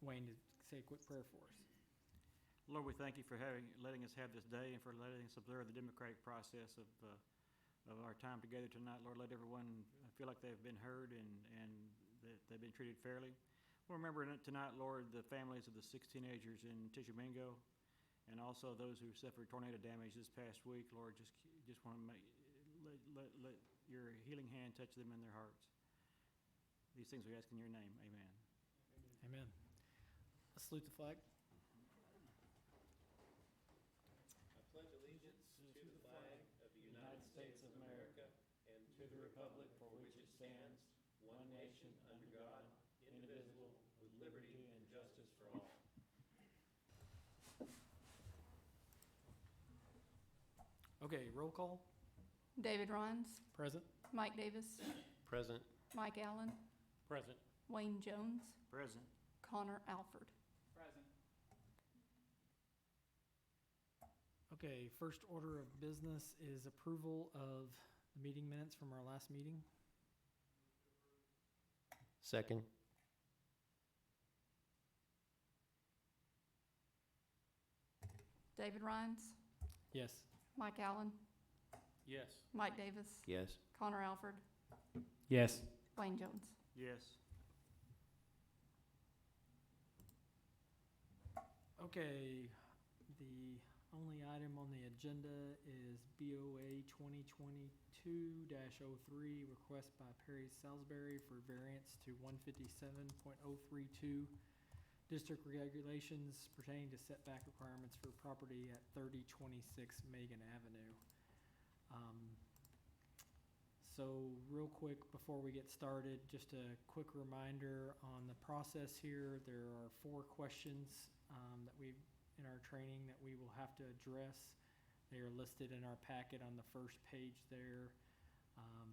Wayne to say a quick prayer for us. Lord, we thank you for letting us have this day and for letting us observe the democratic process of our time together tonight. Lord, let everyone feel like they've been heard and that they've been treated fairly. We'll remember tonight, Lord, the families of the 6 teenagers in Tishomingo and also those who suffered tornado damage this past week. Lord, just want to let your healing hand touch them in their hearts. These things we ask in your name. Amen. Amen. Let's salute the flag. I pledge allegiance to the flag of the United States of America and to the republic for which it stands, one nation under God, indivisible, with liberty and justice for all. Okay, roll call. David Rhines, Present. Mike Davis, Present. Mike Allen, Present. Wayne Jones, Present. Connor Alford. Present. Okay, first order of business is approval of the meeting minutes from our last meeting. Second. David Rhines, Yes. Mike Allen, Yes. Mike Davis, Yes. Connor Alford, Yes. Wayne Jones. Yes. Okay, the only item on the agenda is BOA 2022-03, request by Perry Salisbury for variance to 157.032 district regulations pertaining to setback requirements for property at 3026 Megan Avenue. So real quick, before we get started, just a quick reminder on the process here. There are 4 questions that in our training that we will have to address. They are listed in our packet on the first page there.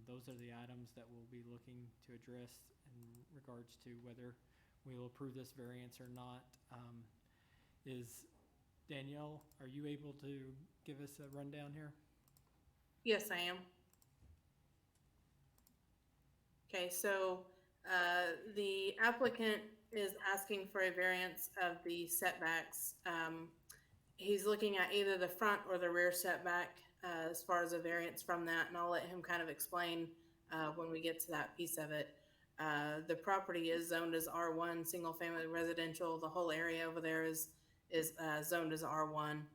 Those are the items that we'll be looking to address in regards to whether we will approve this variance or not. Is Danielle, are you able to give us a rundown here? Yes, I am. Okay, so the applicant is asking for a variance of the setbacks. He's looking at either the front or the rear setback as far as a variance from that, and I'll let him kind of explain when we get to that piece of it. The property is zoned as R1, single family residential. The whole area over there is zoned as R1.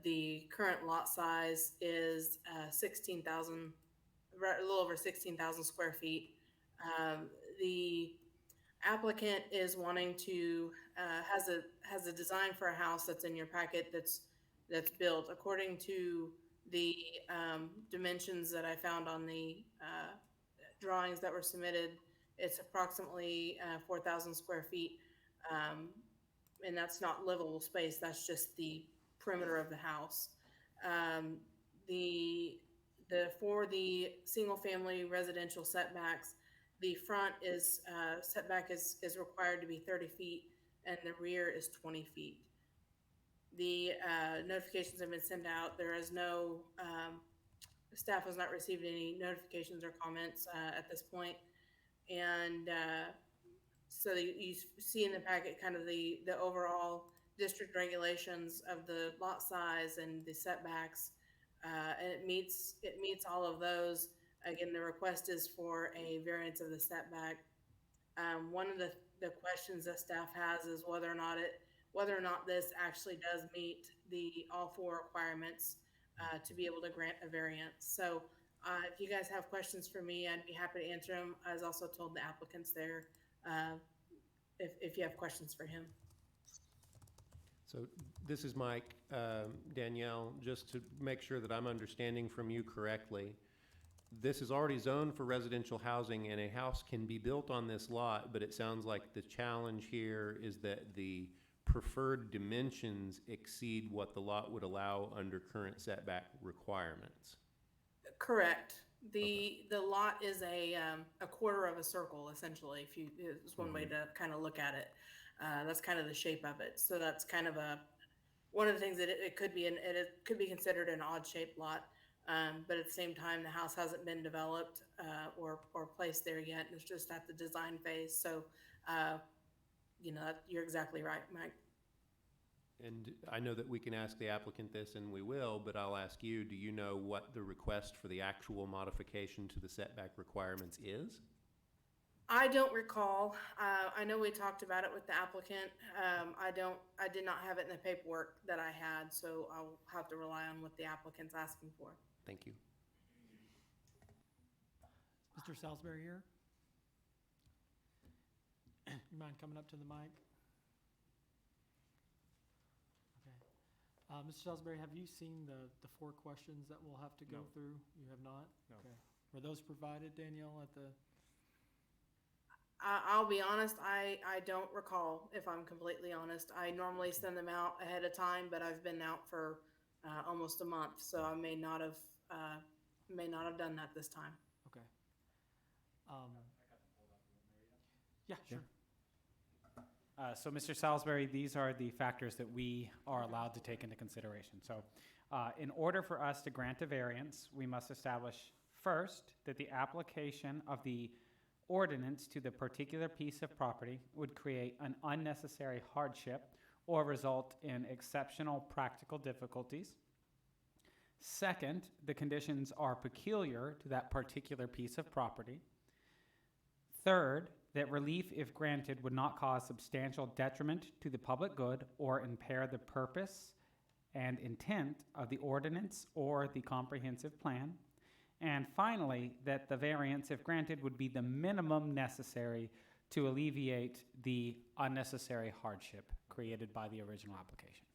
The current lot size is 16,000, a little over 16,000 square feet. The applicant is wanting to has a design for a house that's in your packet that's built according to the dimensions that I found on the drawings that were submitted. It's approximately 4,000 square feet, and that's not livable space. That's just the perimeter of the house. For the single family residential setbacks, the front is setback is required to be 30 feet and the rear is 20 feet. The notifications have been sent out. There is no staff has not received any notifications or comments at this point. And so you see in the packet kind of the overall district regulations of the lot size and the setbacks, and it meets all of those. Again, the request is for a variance of the setback. One of the questions that staff has is whether or not this actually does meet all 4 requirements to be able to grant a variance. So if you guys have questions for me, I'd be happy to answer them. I was also told the applicants there if you have questions for him. So this is Mike. Danielle, just to make sure that I'm understanding from you correctly, this is already zoned for residential housing and a house can be built on this lot, but it sounds like the challenge here is that the preferred dimensions exceed what the lot would allow under current setback requirements. Correct. The lot is a quarter of a circle, essentially, is one way to kind of look at it. That's kind of the shape of it. So that's kind of one of the things that it could be, it could be considered an odd shaped lot. But at the same time, the house hasn't been developed or placed there yet. It's just at the design phase. So you're exactly right, Mike. And I know that we can ask the applicant this, and we will, but I'll ask you, do you know what the request for the actual modification to the setback requirements is? I don't recall. I know we talked about it with the applicant. I did not have it in the paperwork that I had, so I'll have to rely on what the applicant's asking for. Thank you. Mr. Salisbury here? You mind coming up to the mic? Okay. Mr. Salisbury, have you seen the 4 questions that we'll have to go No. through? You have not? No. Okay. Were those provided, Danielle, at the? I'll be honest, I don't recall, if I'm completely honest. I normally send them out ahead of time, but I've been out for almost a month, so I may not have done that this time. Okay. Yeah, sure. So, Mr. Salisbury, these are the factors that we are allowed to take into consideration. So, in order for us to grant a variance, we must establish first that the application of the ordinance to the particular piece of property would create an unnecessary hardship or result in exceptional practical difficulties. Second, the conditions are peculiar to that particular piece of property. Third, that relief, if granted, would not cause substantial detriment to the public good or impair the purpose and intent of the ordinance or the comprehensive plan. And finally, that the variance, if granted, would be the minimum necessary to alleviate the unnecessary hardship created by the original application.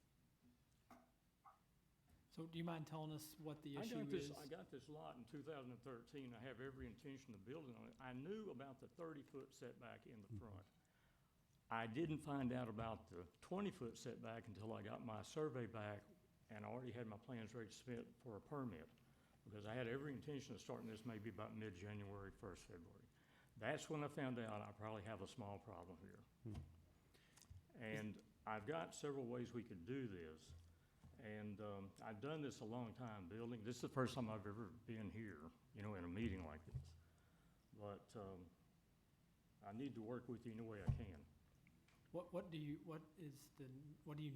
So do you mind telling us what the issue is? I got this lot in 2013. I have every intention of building on it. I knew about the 30-foot setback in the front. I didn't find out about the 20-foot setback until I got my survey back, and I already had my plans ready to submit for a permit, because I had every intention of starting this maybe about mid-January, 1st February. That's when I found out I probably have a small problem here. And I've got several ways we could do this. And I've done this a long time building. This is the first time I've ever been here, in a meeting like this. But I need to work with you any way I can. What do you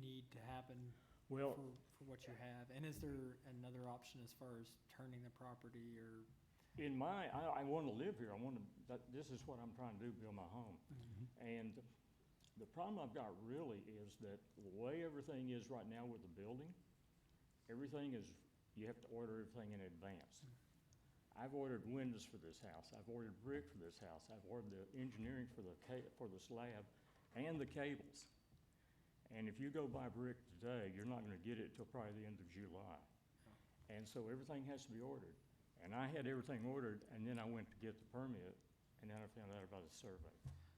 need to happen Well, for what you have? And is there another option as far as turning the property or? I want to live here. This is what I'm trying to do, build my home. And the problem I've got really is that the way everything is right now with the building, you have to order everything in advance. I've ordered windows for this house. I've ordered brick for this house. I've ordered the engineering for the slab and the cables. And if you go buy brick today, you're not going to get it till probably the end of July. And so everything has to be ordered. And I had everything ordered, and then I went to get the permit, and then I found out about the survey.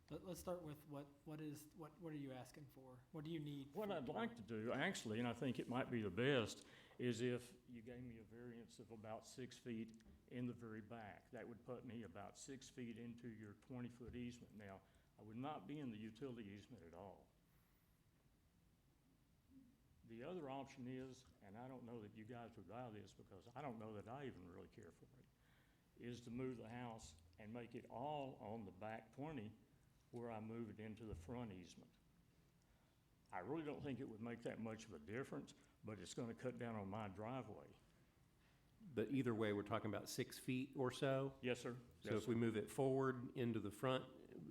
Let's start with what are you asking for? What do you need? What I'd like to do, actually, and I think it might be the best, is if you gave me a variance of about 6 feet in the very back. That would put me about 6 feet into your 20-foot easement. Now, I would not be in the utility easement at all. The other option is, and I don't know that you guys would buy this because I don't know that I even really care for it, is to move the house and make it all on the back 20 where I move it into the front easement. I really don't think it would make that much of a difference, but it's going to cut down on my driveway. But either way, we're talking about 6 feet or so. Yes, sir. So if we move it forward into the front,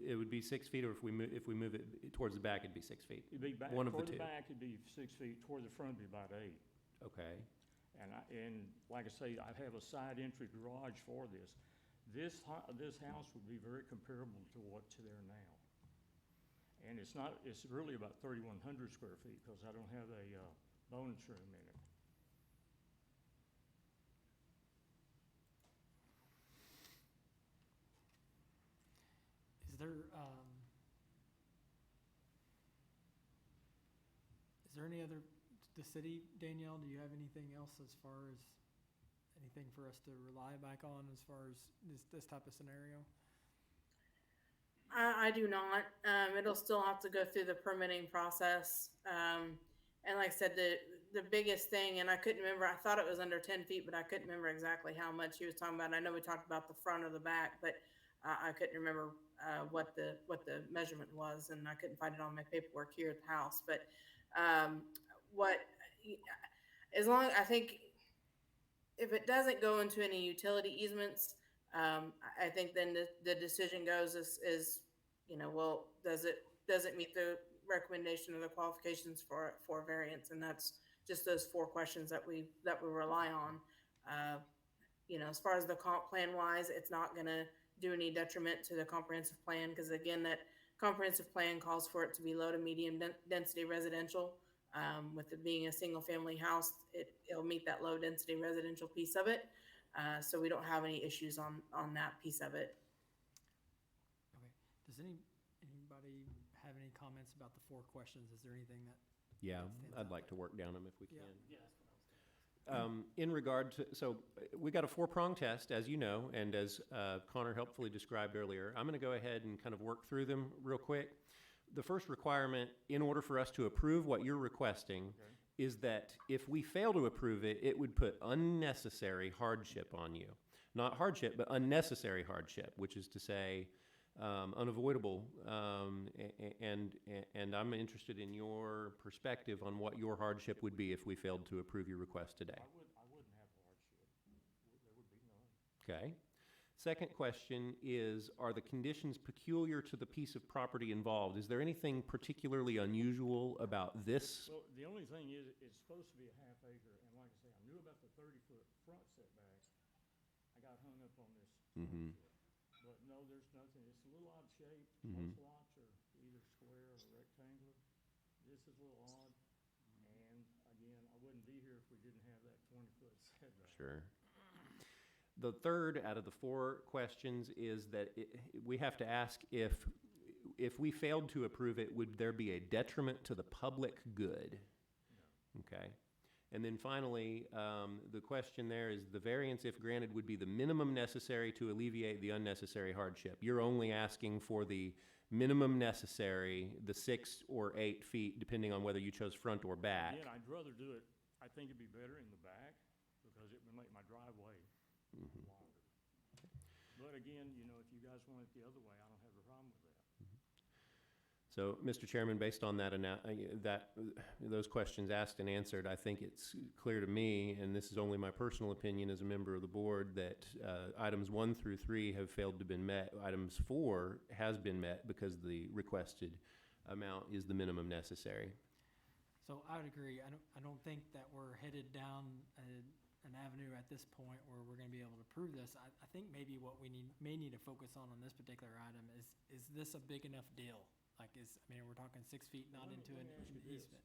it would be 6 feet, or if we move it towards the back, it'd be 6 feet. It'd be back, One of the toward the two. back, it'd be 6 feet, toward the front, it'd be about 8. Okay. And like I say, I have a side entry garage for this. This house would be very comparable to what's there now. And it's really about 3,100 square feet because I don't have a bonus room in it. Is there any other, the city, Danielle, do you have anything else as far as, anything for us to rely back on as far as this type of scenario? I do not. It'll still have to go through the permitting process. And like I said, the biggest thing, and I couldn't remember, I thought it was under 10 feet, but I couldn't remember exactly how much he was talking about. I know we talked about the front or the back, but I couldn't remember, what the measurement was, and I couldn't find it on my paperwork here at the house, but, what, as long, I think, if it doesn't go into any utility easements, I think then the decision goes is, well, does it meet the recommendation of the qualifications for variance? And that's just those four questions that we rely on. As far as the comp plan wise, it's not gonna do any detriment to the comprehensive plan, because again, that comprehensive plan calls for it to be low to medium density residential. With it being a single family house, it'll meet that low density residential piece of it. So we don't have any issues on that piece of it. Okay, does anybody have any comments about the four questions? Is there anything that, Yeah, stands I'd out like to work down them if we Yeah. can. In regard to, so we got a four-prong test, as you know, and as Connor helpfully described earlier. I'm going to go ahead and kind of work through them real quick. The first requirement, in order for us to approve what you're requesting, is that if we fail to approve it, it would put unnecessary hardship on you. Not hardship, but unnecessary hardship, which is to say, unavoidable. And I'm interested in your perspective on what your hardship would be if we failed to approve your request today. I wouldn't have hardship. There would be none. Okay. Second question is, are the conditions peculiar to the piece of property involved? Is there anything particularly unusual about this? Well, the only thing is, it's supposed to be a half acre, and like I say, I knew about the 30-foot front setbacks. I got hung up on this Mhm. hardship. But no, there's nothing. It's a little odd shape. Mhm. Most lots are either square or rectangular. This is a little odd. And again, I wouldn't be here if we didn't have that 20-foot setback. Sure. The third out of the four questions is that we have to ask if we failed to approve it, would there be a detriment to the public good? No. Okay. And then finally, the question there is, the variance, if granted, would be the minimum necessary to alleviate the unnecessary hardship. You're only asking for the minimum necessary, the 6 or 8 feet, depending on whether you chose front or back. Again, I'd rather do it, I think it'd be better in the back because it would make my driveway Mhm. longer. But again, if you guys want it the other way, I don't have a problem with that. So, Mr. Chairman, based on those questions asked and answered, I think it's clear to me, and this is only my personal opinion as a member of the board, that items 1 through 3 have failed to been met. Items 4 has been met because the requested amount is the minimum necessary. so I would agree. I don't think that we're headed down an avenue at this point where we're gonna be able to prove this. I think maybe what we may need to focus on this particular item is this a big enough deal? Like we're talking 6 feet, not Let me- into let an me ask you this. easement.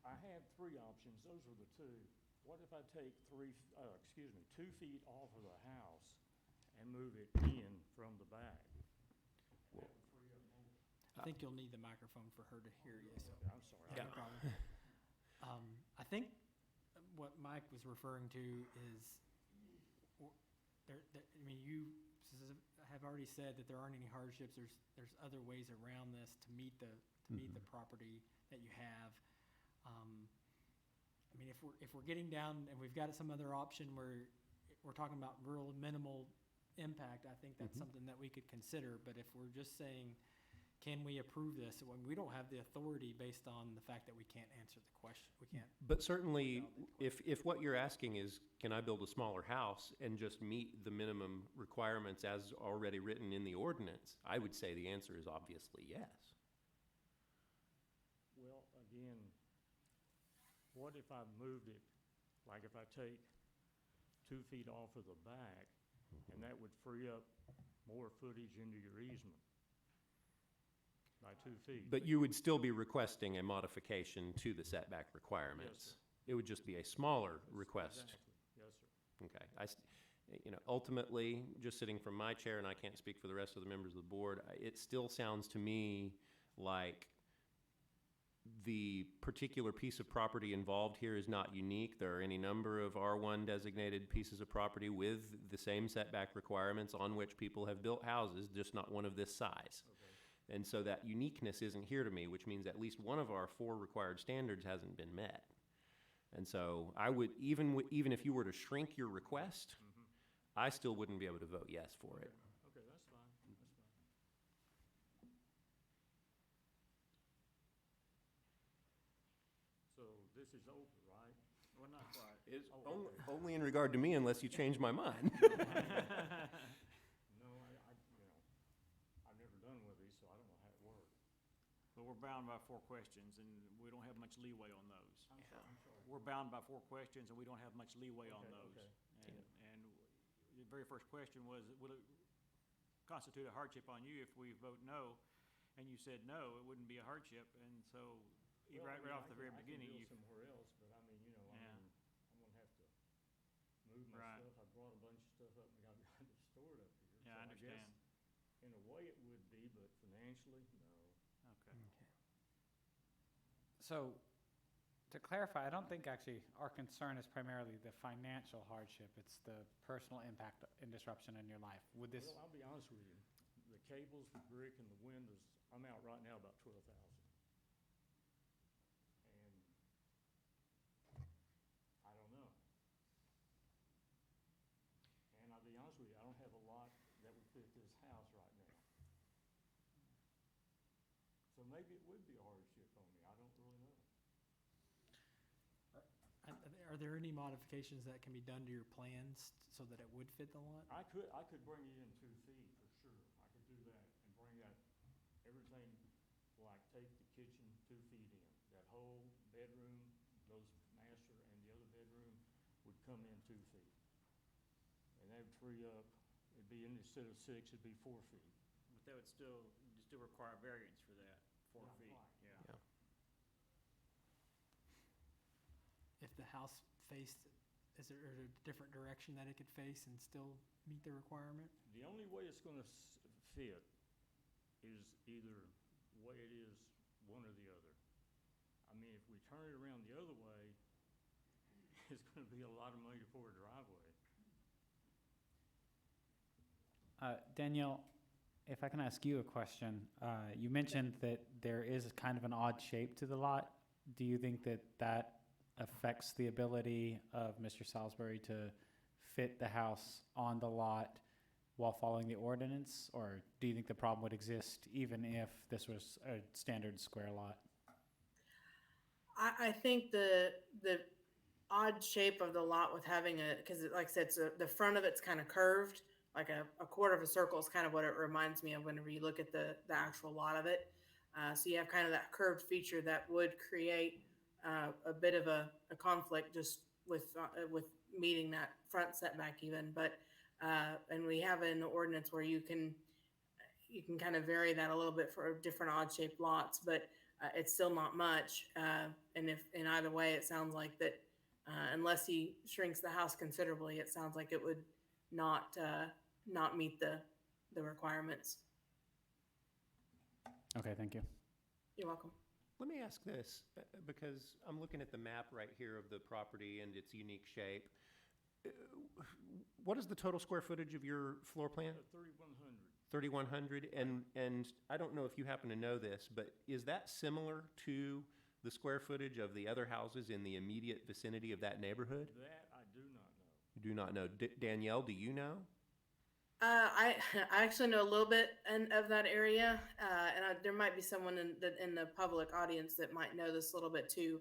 I have 3 options. Those are the 2. What if I take 2 feet off of the house and move it in from the back? That would free up more. I think you'll need the microphone for her to hear you, so. Okay, I'm sorry. No problem. I think what Mike was referring to is, you have already said that there aren't any hardships. There's other ways around this to meet the property that you have. If we're getting down and we've got some other option where we're talking about real minimal impact, I think that's something that we could consider. But if we're just saying, can we approve this, when we don't have the authority based on the fact that we can't answer the question, we can't. But certainly, if what you're asking is, can I build a smaller house and just meet the minimum requirements as already written in the ordinance, I would say the answer is obviously yes. Well, again, what if I moved it, like if I take 2 feet off of the back, and that would free up more footage into your easement by 2 feet? But you would still be requesting a modification to the setback requirements. sir. It would just be a smaller request. Exactly. Yes, sir. Okay. Ultimately, just sitting from my chair, and I can't speak for the rest of the members of the board, it still sounds to me like the particular piece of property involved here is not unique. There are any number of R1 designated pieces of property with the same setback requirements on which people have built houses, just not one of this size. Okay. And so that uniqueness isn't here to me, which means at least one of our 4 required standards hasn't been met. And so I would, even if you were to shrink your request, I still wouldn't be able to vote yes for it. Okay, that's fine, that's fine. So this is over, right? Well, not quite. It's Oh, only, okay. only in regard to me unless you change my mind. No, I've never done one of these, so I don't know how it works. But we're bound by 4 questions, and we don't have much leeway on those. I'm sorry. We're bound by 4 questions, and we don't have much leeway on Okay, those. okay. And the very first question was, will it constitute a hardship on you if we vote no? And you said no, it wouldn't be a hardship, and so Well, I right mean, off I the can- very I can beginning, build you, somewhere else, but I mean, Yeah. I'm gonna have to move my Right. stuff. I brought a bunch of stuff up and got to store it up here. yeah, I So understand. guess in a way it would be, but financially, no. Okay. So, to clarify, I don't think actually our concern is primarily the financial hardship. It's the personal impact and disruption in your life. Would this, Well, I'll be honest with you, the cables, the brick, and the windows, I'm out right now about 12,000. And I don't know. And I'll be honest with you, I don't have a lot that would fit this house right now. So maybe it would be a hardship on me, I don't really know. Are there any modifications that can be done to your plans so that it would fit the lot? I could bring it in 2 feet for sure, I could do that and bring that, everything, like take the kitchen 2 feet in. That whole bedroom, those master and the other bedroom would come in 2 feet. And that would free up, it'd be, instead of 6, it'd be 4 feet. But that would still, you still require variance for that, 4 Yeah, feet, right. yeah. If the house faced, is there a different direction that it could face and still meet the requirement? The only way it's gonna fit is either way it is, one or the other. I mean, if we turn it around the other way, it's gonna be a lot of money for a driveway. Danielle, if I can ask you a question, you mentioned that there is kind of an odd shape to the lot. Do you think that that affects the ability of Mr. Salisbury to fit the house on the lot while following the ordinance? Or do you think the problem would exist even if this was a standard square lot? I think the odd shape of the lot with having because like I said, the front of it's kind of curved, like a quarter of a circle is kind of what it reminds me of whenever you look at the actual lot of it. So you have kind of that curved feature that would create a bit of a conflict just with meeting that front setback even. But and we have an ordinance where you can kind of vary that a little bit for different odd shaped lots, but it's still not much. And if in either way, it sounds like that unless he shrinks the house considerably, it sounds like it would not meet the requirements. Okay, thank you. You're welcome. Let me ask this, because I'm looking at the map right here of the property and its unique shape. What is the total square footage of your floor plan? 3,100. 3,100, and I don't know if you happen to know this, but is that similar to the square footage of the other houses in the immediate vicinity of that neighborhood? That I do not know. You do not know. Danielle, do you know? I actually know a little bit of that area, and there might be someone in the public audience that might know this a little bit too.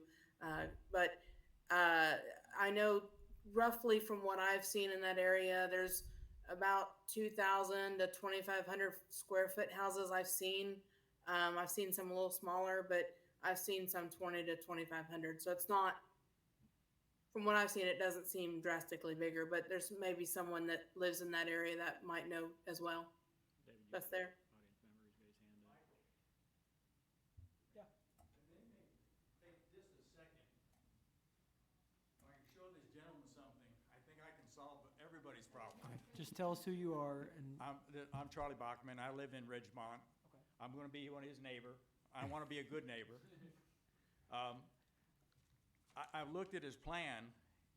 But I know roughly from what I've seen in that area, there's about 2,000 to 2,500 square foot houses I've seen. I've seen some a little smaller, but I've seen some 20 to 2,500. So it's not, from what I've seen, it doesn't seem drastically bigger, but there's maybe someone that lives in that area that might know as well. David, you That's have there. audience member, he's got his hand up. Take just a second. If I can show this gentleman something, I think I can solve everybody's problem. Just tell us who you are and, I'm Charlie Bachman. I live in Ridgemont. Okay. I'm going to be one of his neighbor. I want to be a good neighbor. I've looked at his plan,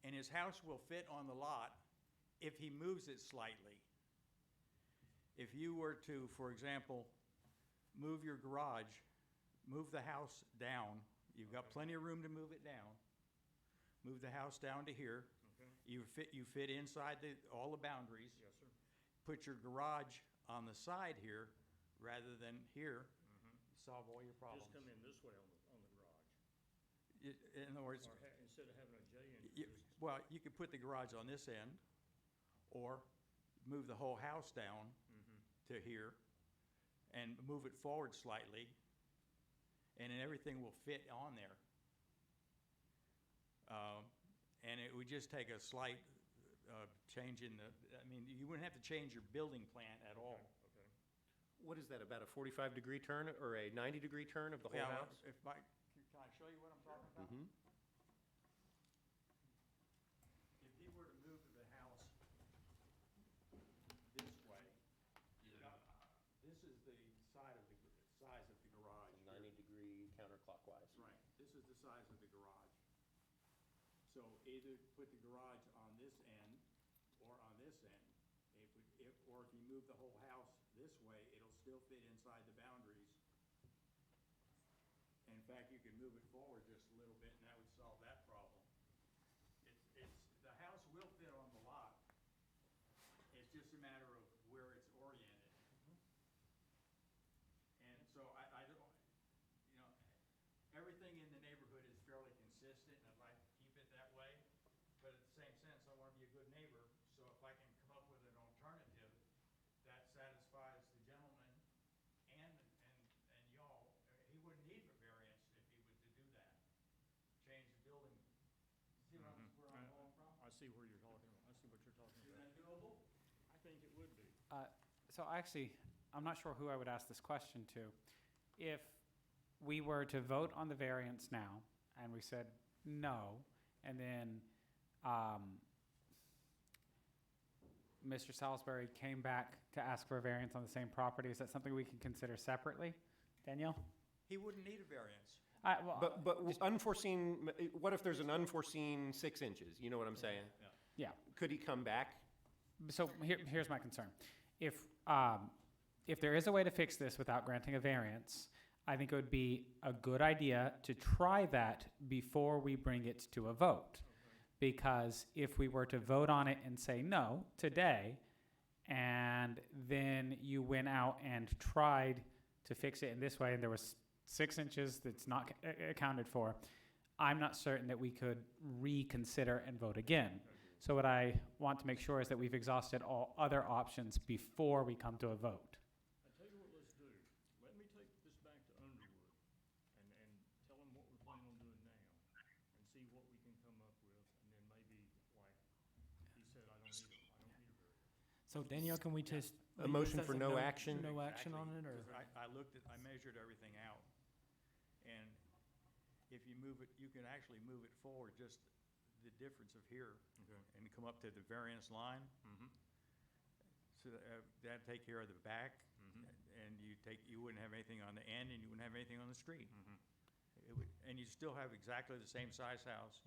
and his house will fit on the lot if he moves it slightly. If you were to, for example, move your garage, move the house down, you've got plenty of room to move it down. Move the house down to here. Okay. You fit inside all the boundaries. Yes, sir. Put your garage on the side here rather than here, solve all your problems. Just come in this way on the garage, In other words, or instead of having a J entrance. well, you could put the garage on this end, or move the whole house down to here and move it forward slightly, and then everything will fit on there. And it would just take a slight change in the, I mean, you wouldn't have to change your building plan at all. Okay. What is that, about a 45-degree turn or a 90-degree turn of the whole Yeah, house? can I show you what I'm talking about? Mhm. If he were to move the house this way, this is the size of the garage. 90-degree counterclockwise. Right, this is the size of the garage. So either put the garage on this end or on this end. Or if you move the whole house this way, it'll still fit inside the boundaries. In fact, you can move it forward just a little bit and that would solve that problem. The house will fit on the lot. It's just a matter of where it's oriented. And so I don't, you know, everything in the neighborhood is fairly consistent, and I'd like to keep it that way. But at the same sense, I want to be a good neighbor, so if I can come up with an alternative that satisfies the gentleman and y'all, he wouldn't need a variance if he was to do that. Change the building. See where I'm going from? I see where you're talking about. I see what you're talking Is about. that doable? I think it would be. So actually, I'm not sure who I would ask this question to. If we were to vote on the variance now, and we said no, and then Mr. Salisbury came back to ask for a variance on the same property, is that something we can consider separately? Danielle? He wouldn't need a variance. But unforeseen, what if there's an unforeseen 6 inches? You know what I'm saying? Yeah. Could he come back? So here's my concern. If there is a way to fix this without granting a variance, I think it would be a good idea to try that before we bring it to a vote. Because if we were to vote on it and say no today, and then you went out and tried to fix it in this way, and there was 6 inches that's not accounted for, I'm not certain that we could reconsider and vote again. So what I want to make sure is that we've exhausted all other options before we come to a vote. I tell you what, let's do. Let me take this back to Underwood and tell them what we're planning on doing now and see what we can come up with. And then maybe, like he said, I don't need a variance. So Danielle, can we just? A motion for no action? No action on it, or? I measured everything out. And if you move it, you can actually move it forward just the difference of here. Okay. And come up to the variance line. So that'd take care of the back. And you wouldn't have anything on the end and you wouldn't have anything on the street. And you'd still have exactly the same size house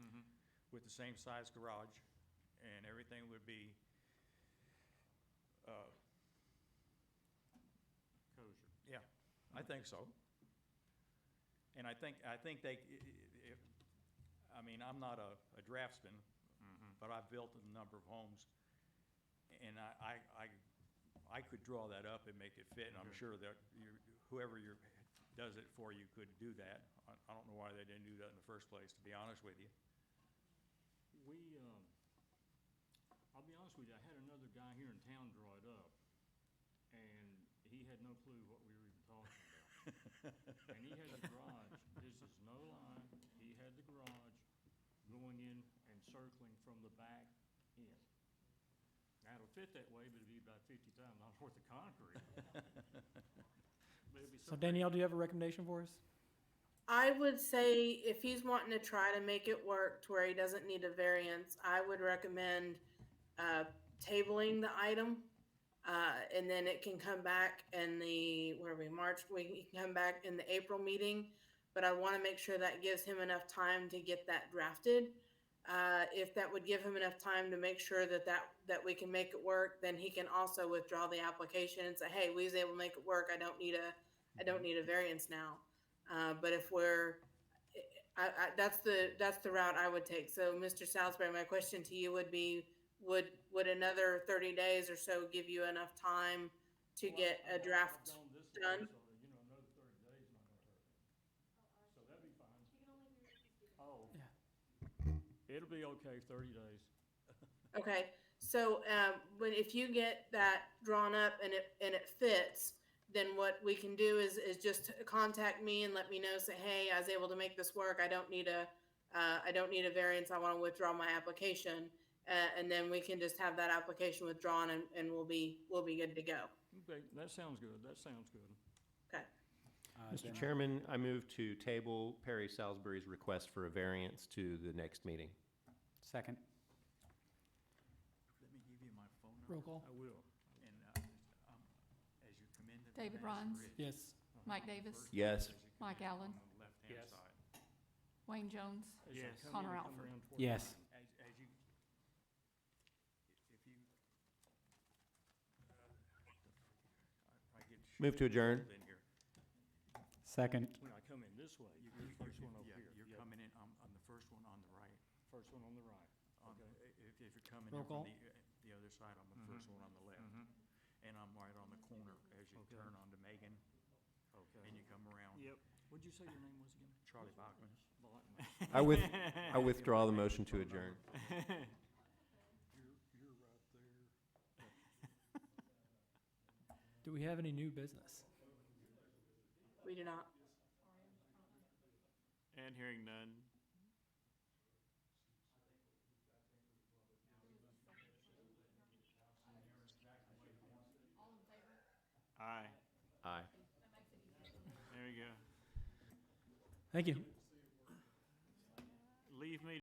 with the same size garage, and everything would be Kosher. yeah, I think so. And I think I mean, I'm not a draftsman, but I've built a number of homes, and I could draw that up and make it fit, and I'm sure that whoever does it for you could do that. I don't know why they didn't do that in the first place, to be honest with you. I'll be honest with you, I had another guy here in town draw it up, and he had no clue what we were even talking about. And he had the garage, this is no lie, he had the garage going in and circling from the back in. Now, it'll fit that way, but it'd be about $50,000 worth of concrete. But it'd be So Danielle, do you have a recommendation for us? I would say if he's wanting to try to make it work to where he doesn't need a variance, I would recommend tabling the item. And then it can come back in the, March, we can come back in the April meeting. But I want to make sure that gives him enough time to get that drafted. If that would give him enough time to make sure that we can make it work, then he can also withdraw the application and say, hey, we was able to make it work. I don't need a variance now. But if that's the route I would take. So, Mr. Salisbury, my question to you would be, would another 30 days or so give you enough time to get a draft done? So, you know, another 30 days not gonna hurt me. So that'd be fine. Oh. Yeah. It'll be okay, 30 days. Okay, so, if you get that drawn up and it fits, then what we can do is just contact me and let me know, say, hey, I was able to make this work, I don't need a variance, I wanna withdraw my application. And then we can just have that application withdrawn and we'll be good to go. Okay, that sounds good, that sounds good. Okay, Mr. Then- Chairman, I move to table Perry Salisbury's request for a variance to the next meeting. Second. Let me give you my phone Roll number, call. I will. and, as you come into the David main Rhines? bridge, Yes. Mike Davis? first Yes. as you come Mike in Allen? On the left-hand Yes. side. Wayne Jones? As they Yes. come in, Connor they come Alford. around toward Yes. mine. As you, if you, I get Move to adjourn. in here. Second. When I come in this way, You- you're the first one over yeah, here. You're Yeah, coming in on the first one on the right. First one on the right. If you're coming Roll in from call. the other side, I'm the first one on the left. And I'm right on the corner as you Okay. turn onto Megan, Okay. and you come around. Yep. What'd you say your name was again? Charlie Bachman. I withdraw the motion to adjourn. You're right there. Do we have any new business? we do not. And hearing none. Aye. Aye. There we go. Thank you. Leave me